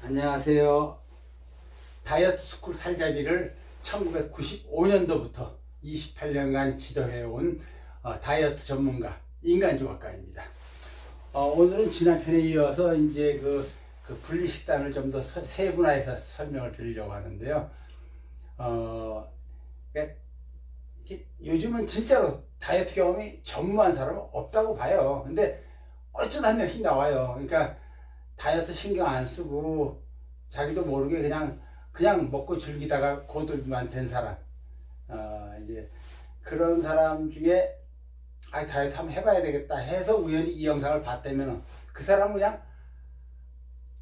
안녕하세요. 다이어트 스쿨 살자비를 1995년도부터 28년간 지도해온 다이어트 전문가 인간조각가입니다. 오늘은 지난 편에 이어서 이제 그 분리식단을 좀 더 세분화해서 설명을 드리려고 하는데요. 그러니까 요즘은 진짜로 다이어트 경험이 전무한 사람은 없다고 봐요. 근데 어쩌다 한 명씩 나와요. 그러니까 다이어트 신경 안 쓰고 자기도 모르게 그냥 먹고 즐기다가 고도비만 된 사람, 이제 그런 사람 중에 다이어트 한번 해봐야 되겠다 해서 우연히 이 영상을 봤다면 그 사람은 그냥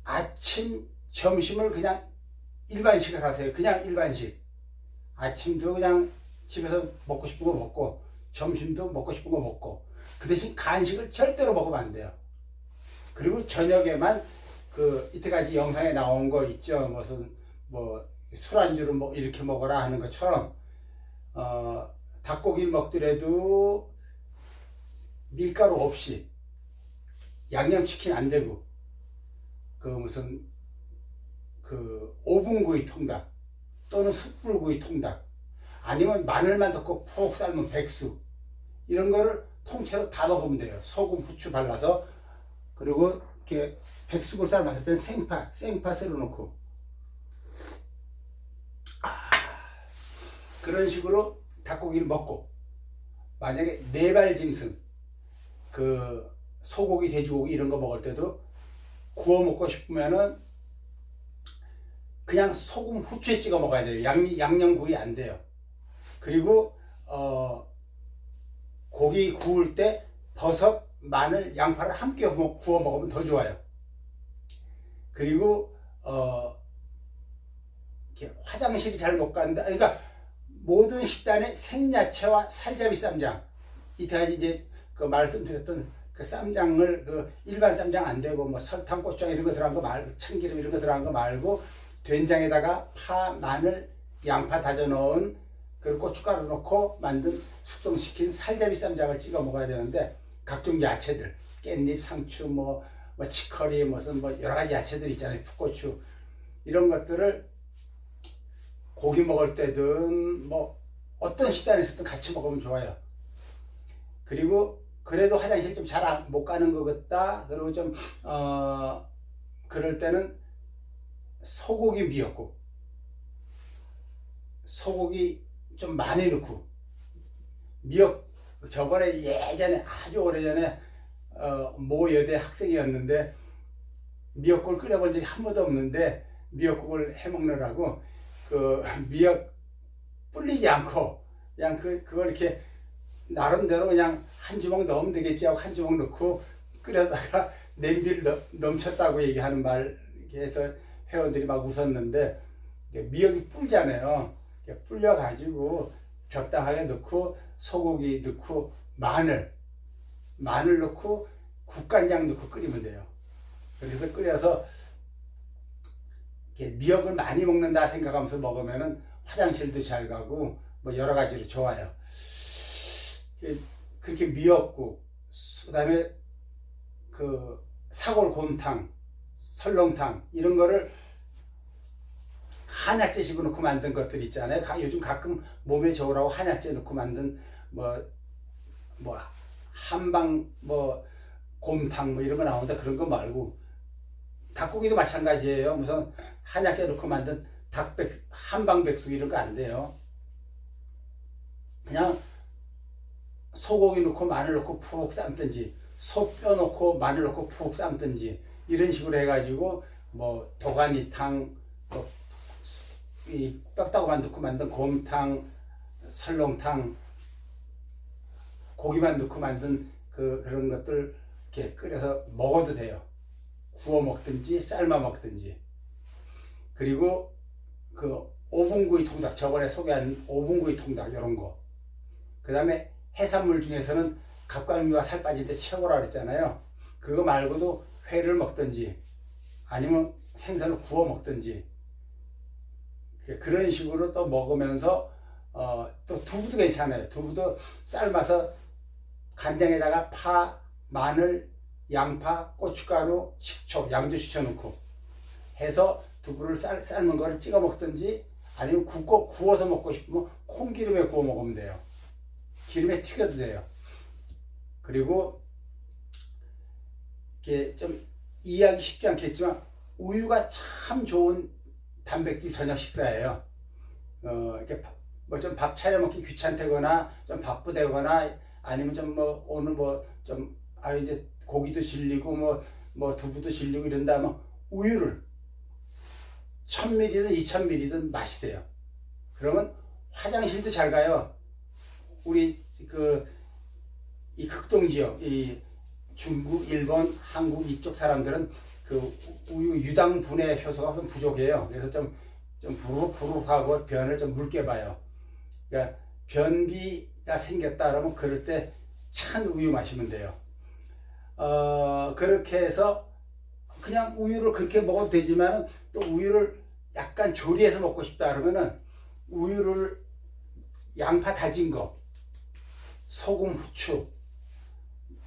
아침 점심을 그냥 일반식을 하세요. 그냥 일반식. 아침도 그냥 집에서 먹고 싶은 거 먹고 점심도 먹고 싶은 거 먹고, 그 대신 간식을 절대로 먹으면 안 돼요. 그리고 저녁에만 이때까지 영상에 나온 거 있죠. 무슨 술안주를 이렇게 먹어라 하는 것처럼 닭고기 먹더라도 밀가루 없이, 양념치킨 안 되고, 무슨 오븐구이 통닭 또는 숯불구이 통닭, 아니면 마늘만 넣고 푹 삶은 백숙, 이런 거를 통째로 다 먹으면 돼요. 소금, 후추 발라서. 그리고 이렇게 백숙을 삶았을 땐 생파 썰어놓고, 그런 식으로 닭고기를 먹고, 만약에 네발짐승, 소고기, 돼지고기 이런 거 먹을 때도 구워 먹고 싶으면은 그냥 소금, 후추에 찍어 먹어야 돼요. 양념구이 안 돼요. 그리고 고기 구울 때 버섯, 마늘, 양파를 함께 구워 먹으면 더 좋아요. 그리고 이렇게 화장실이 잘 못 간다. 그러니까 모든 식단에 생야채와 살자비 쌈장, 이때까지 이제 말씀드렸던 쌈장을 일반 쌈장 안 되고 설탕, 고추장 이런 거 들어간 거 말고, 참기름 이런 거 들어간 거 말고 된장에다가 파, 마늘, 양파 다져 넣은 고춧가루 넣고 만든 숙성시킨 살자비 쌈장을 찍어 먹어야 되는데, 각종 야채들, 깻잎, 상추, 치커리, 무슨 여러 가지 야채들 있잖아요. 풋고추, 이런 것들을 고기 먹을 때든 어떤 식단에서든 같이 먹으면 좋아요. 그리고 그래도 화장실 좀 잘 못 가는 것 같다, 그리고 좀 그럴 때는 소고기 미역국, 소고기 좀 많이 넣고, 저번에 예전에 아주 오래전에 모 여대 학생이었는데 미역국을 끓여본 적이 한 번도 없는데, 미역국을 해먹느라고 미역 불리지 않고 그냥 그걸 이렇게 나름대로 그냥 한 주먹 넣으면 되겠지 하고 한 주먹 넣고 끓여다가 냄비를 넘쳤다고 얘기하는 말 해서 회원들이 막 웃었는데, 미역이 불잖아요. 불려가지고 적당하게 넣고 소고기 넣고 마늘 넣고 국간장 넣고 끓이면 돼요. 그래서 끓여서 이렇게 미역을 많이 먹는다 생각하면서 먹으면은 화장실도 잘 가고 여러 가지로 좋아요. 그렇게 미역국, 그다음에 사골곰탕, 설렁탕 이런 거를 한약재식으로 넣고 만든 것들 있잖아요. 요즘 가끔 몸에 좋으라고 한약재 넣고 만든 한방 곰탕 이런 거 나오는데, 그런 거 말고 닭고기도 마찬가지예요. 무슨 한약재 넣고 만든 한방백숙 이런 거 안 돼요. 그냥 소고기 넣고 마늘 넣고 푹 삶든지, 소뼈 넣고 마늘 넣고 푹 삶든지, 이런 식으로 해가지고 도가니탕, 이 뼈다구만 넣고 만든 곰탕, 설렁탕, 고기만 넣고 만든 그런 것들 이렇게 끓여서 먹어도 돼요. 구워 먹든지 삶아 먹든지. 그리고 오븐구이 통닭, 저번에 소개한 오븐구이 통닭 이런 거. 그 다음에 해산물 중에서는 갑각류가 살 빠질 때 최고라 그랬잖아요. 그거 말고도 회를 먹든지 아니면 생선을 구워 먹든지, 그런 식으로 또 먹으면서 또 두부도 괜찮아요. 두부도 삶아서 간장에다가 파, 마늘, 양파, 고춧가루, 식초, 양조 식초 넣고 해서 두부를 삶은 거를 찍어 먹든지 아니면 구워서 먹고 싶으면 콩기름에 구워 먹으면 돼요. 기름에 튀겨도 돼요. 그리고 이게 좀 이해하기 쉽지 않겠지만 우유가 참 좋은 단백질 저녁 식사예요. 이렇게 뭐 좀 밥 차려 먹기 귀찮다거나 좀 바쁘다거나 아니면 좀 뭐 오늘 뭐 좀 이제 고기도 질리고 뭐 두부도 질리고 이런다면 우유를 1000ml든 2000ml든 마시세요. 그러면 화장실도 잘 가요. 우리 이 극동 지역, 이 중국, 일본, 한국 이쪽 사람들은 그 우유 유당 분해 효소가 좀 부족해요. 그래서 좀 부룩부룩하고 변을 좀 묽게 봐요. 그러니까 변비가 생겼다 그러면 그럴 때 찬 우유 마시면 돼요. 그렇게 해서 그냥 우유를 그렇게 먹어도 되지만 또 우유를 약간 조리해서 먹고 싶다 그러면은 우유를 양파 다진 거, 소금, 후추,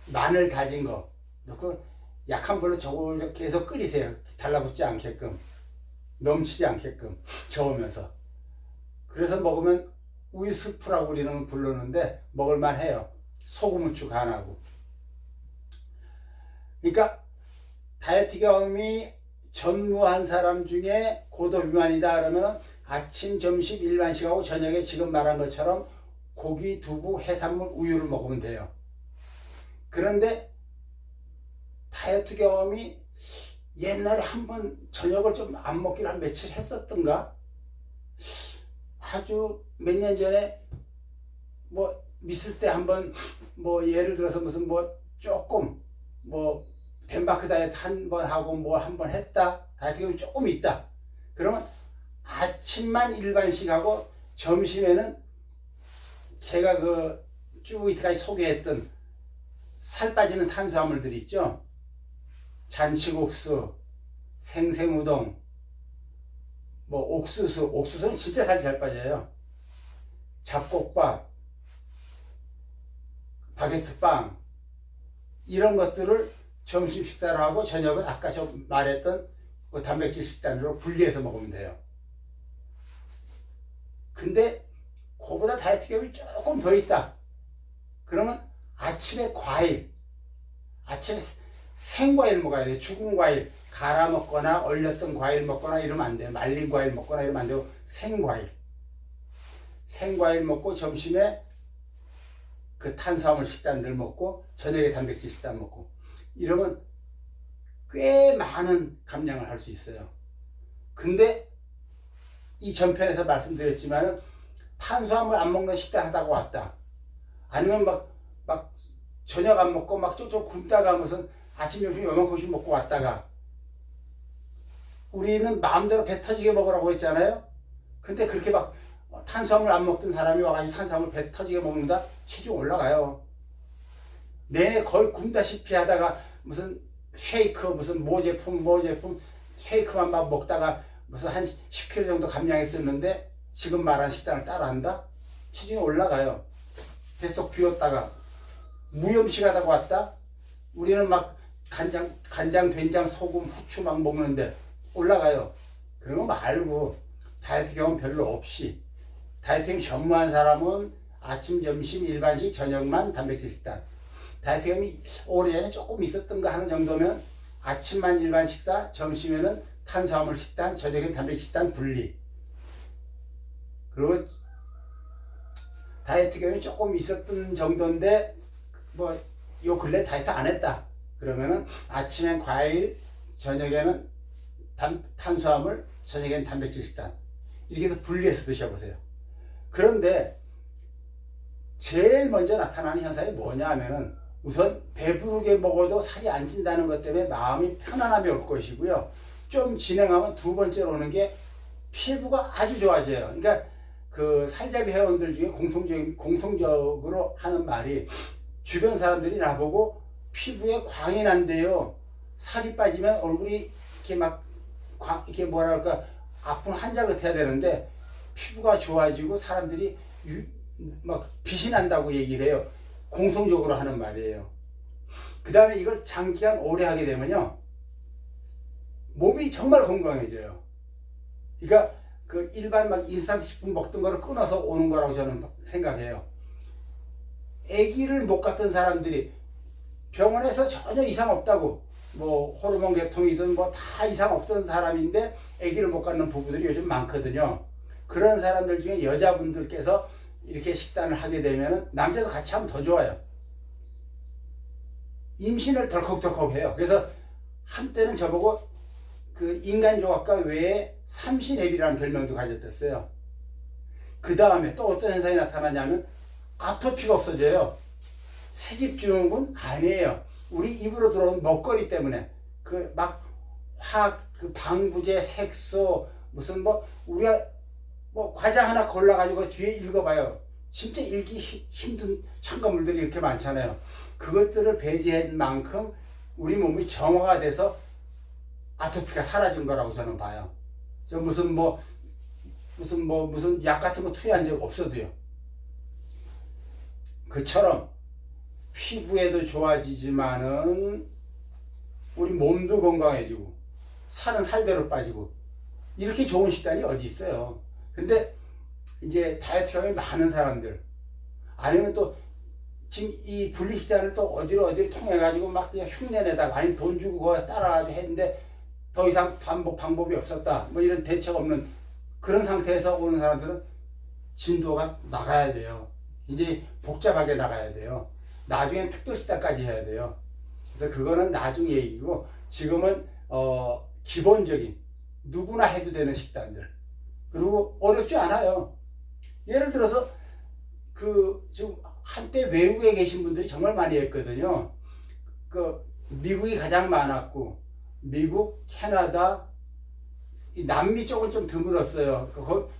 마늘 다진 거 넣고 약한 불로 저렇게 해서 끓이세요. 달라붙지 않게끔, 넘치지 않게끔 저으면서. 그래서 먹으면 우유 스프라고 우리는 부르는데 먹을만 해요. 소금, 후추 간하고. 그러니까 다이어트 경험이 전무한 사람 중에 고도 비만이다 그러면 아침, 점심, 일반식하고 저녁에 지금 말한 것처럼 고기, 두부, 해산물, 우유를 먹으면 돼요. 그런데 다이어트 경험이 옛날에 한번 저녁을 좀 안 먹기로 한 며칠 했었던가? 아주 몇 년 전에 뭐 미스 때 한번 뭐 예를 들어서 무슨 뭐 조금 뭐 덴마크 다이어트 한번 하고 뭐 한번 했다. 다이어트 경험이 조금 있다. 그러면 아침만 일반식하고 점심에는 제가 쭉 이때까지 소개했던 살 빠지는 탄수화물들 있죠. 잔치국수, 생생우동, 뭐 옥수수는 진짜 살이 잘 빠져요. 잡곡밥, 바게트빵 이런 것들을 점심 식사로 하고 저녁은 아까 저 말했던 그 단백질 식단으로 분리해서 먹으면 돼요. 근데 그보다 다이어트 경험이 조금 더 있다. 그러면 아침에 아침에 생과일 먹어야 돼요. 죽은 과일, 갈아 먹거나 얼렸던 과일 먹거나 이러면 안 돼요. 말린 과일 먹거나 이러면 안 되고 생과일 먹고 점심에 그 탄수화물 식단들 먹고 저녁에 단백질 식단 먹고 이러면 꽤 많은 감량을 할 수 있어요. 근데 이 전편에서 말씀드렸지만은 탄수화물 안 먹는 식단 하다가 왔다. 아니면 막 저녁 안 먹고 막 쪽쪽 굶다가 무슨 아침 점심 요만큼씩 먹고 왔다가 우리는 마음대로 배 터지게 먹으라고 했잖아요. 근데 그렇게 막 탄수화물 안 먹던 사람이 와가지고 탄수화물 배 터지게 먹는다? 체중 올라가요. 내내 거의 굶다시피 하다가 무슨 쉐이크 무슨 모 제품 쉐이크만 막 먹다가 무슨 한 10kg 정도 감량했었는데 지금 말한 식단을 따라한다? 체중이 올라가요. 뱃속 비웠다가 무염식 하다가 왔다? 우리는 막 간장, 된장, 소금, 후추 막 먹는데 올라가요. 그런 거 말고 다이어트 경험 별로 없이 다이어트 경험 전무한 사람은 아침, 점심, 일반식, 저녁만 단백질 식단. 다이어트 경험이 오래전에 조금 있었던가 하는 정도면 아침만 일반 식사, 점심에는 탄수화물 식단, 저녁엔 단백질 식단 분리. 그리고 다이어트 경험이 조금 있었던 정도인데 뭐 요 근래 다이어트 안 했다. 그러면은 아침엔 과일, 저녁에는 탄수화물, 저녁에는 단백질 식단. 이렇게 해서 분리해서 드셔보세요. 그런데 제일 먼저 나타나는 현상이 뭐냐 하면은 우선 배부르게 먹어도 살이 안 찐다는 것 때문에 마음이 편안함이 올 것이고요. 좀 진행하면 두 번째로 오는 게 피부가 아주 좋아져요. 그러니까 그 살잡이 회원들 중에 공통적으로 하는 말이 주변 사람들이 나보고 피부에 광이 난대요. 살이 빠지면 얼굴이 이렇게 막 이렇게 뭐랄까 아픈 환자 같아야 되는데 피부가 좋아지고 사람들이 막 빛이 난다고 얘기를 해요. 공통적으로 하는 말이에요. 그 다음에 이걸 장기간 오래 하게 되면요. 몸이 정말 건강해져요. 그러니까 그 일반 막 인스턴트 식품 먹던 거를 끊어서 오는 거라고 저는 생각해요. 아기를 못 갖던 사람들이 병원에서 전혀 이상 없다고, 뭐 호르몬 계통이든 뭐 다 이상 없던 사람인데 아기를 못 갖는 부부들이 요즘 많거든요. 그런 사람들 중에 여자분들께서 이렇게 식단을 하게 되면은 남자도 같이 하면 더 좋아요. 임신을 덜컥덜컥 해요. 그래서 한때는 저보고 그 인간조각과 외에 삼신앱이라는 별명도 가졌댔어요. 그 다음에 또 어떤 현상이 나타나냐면 아토피가 없어져요. 새집중은 아니에요. 우리 입으로 들어온 먹거리 때문에 그 막 그 방부제, 색소, 무슨 뭐 우리가 뭐 과자 하나 골라가지고 뒤에 읽어봐요. 진짜 읽기 힘든 첨가물들이 이렇게 많잖아요. 그것들을 배제한 만큼 우리 몸이 정화가 돼서 아토피가 사라진 거라고 저는 봐요. 저 무슨 약 같은 거 투여한 적 없어도요. 그처럼 피부에도 좋아지지만은 우리 몸도 건강해지고 살은 살대로 빠지고 이렇게 좋은 식단이 어디 있어요. 근데 이제 다이어트 경험이 많은 사람들, 아니면 또 지금 이 분리식단을 또 어디로 통해가지고 막 그냥 흉내내다가, 아니면 돈 주고 그거 따라가지고 했는데 더 이상 방법이 없었다, 뭐 이런 대책 없는 그런 상태에서 오는 사람들은 진도가 나가야 돼요. 이제 복잡하게 나가야 돼요. 나중엔 특별식단까지 해야 돼요. 그래서 그거는 나중 얘기고, 지금은 기본적인 누구나 해도 되는 식단들, 그리고 어렵지 않아요. 예를 들어서 지금 한때 외국에 계신 분들이 정말 많이 했거든요. 미국이 가장 많았고, 미국, 캐나다, 남미 쪽은 좀 드물었어요.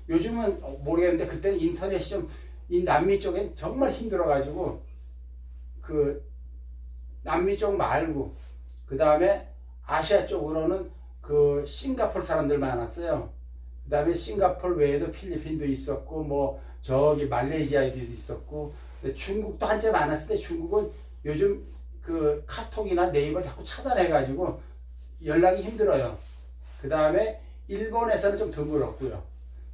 요즘은 모르겠는데 그때는 인터넷이 좀 이 남미 쪽엔 정말 힘들어가지고 남미 쪽 말고 그 다음에 아시아 쪽으로는 싱가포르 사람들 많았어요. 그 다음에 싱가포르 외에도 필리핀도 있었고, 뭐 저기 말레이시아에도 있었고, 중국도 한때 많았을 때 중국은 요즘 카톡이나 네이버 자꾸 차단해가지고 연락이 힘들어요. 그 다음에 일본에서는 좀 드물었고요.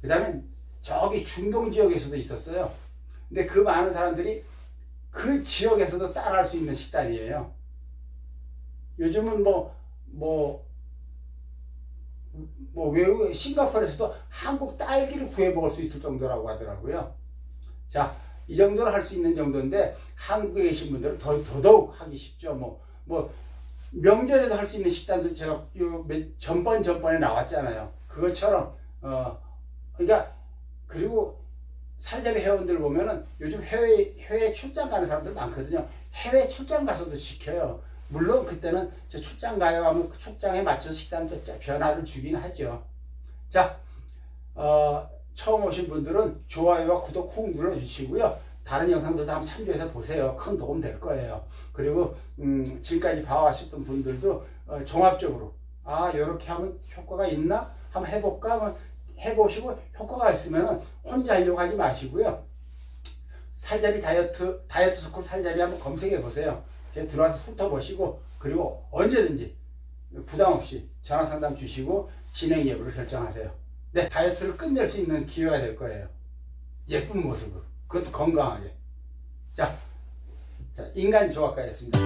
그 다음에 저기 중동 지역에서도 있었어요. 근데 그 많은 사람들이 그 지역에서도 따라할 수 있는 식단이에요. 요즘은 외국 싱가포르에서도 한국 딸기를 구해 먹을 수 있을 정도라고 하더라고요. 자, 이 정도로 할 수 있는 정도인데 한국에 계신 분들은 더더욱 하기 쉽죠. 명절에도 할 수 있는 식단도 제가 전번에 나왔잖아요. 그것처럼 그러니까, 그리고 살잡이 회원들 보면은 요즘 해외 출장 가는 사람들 많거든요. 해외 출장 가서도 시켜요. 물론 그때는 출장 가요 하면 그 출장에 맞춰서 식단도 변화를 주긴 하죠. 자, 처음 오신 분들은 좋아요와 구독 꾹 눌러주시고요. 다른 영상들도 한번 참조해서 보세요. 큰 도움 될 거예요. 그리고 지금까지 봐왔었던 분들도 종합적으로 이렇게 하면 효과가 있나? 한번 해볼까? 한번 해보시고 효과가 있으면 혼자 하려고 하지 마시고요. 살잡이 다이어트 스쿨 살잡이 한번 검색해 보세요. 들어와서 훑어보시고, 그리고 언제든지 부담 없이 전화 상담 주시고 진행 여부를 결정하세요. 네, 다이어트를 끝낼 수 있는 기회가 될 거예요. 예쁜 모습으로, 그것도 건강하게. 자, 인간조합가였습니다.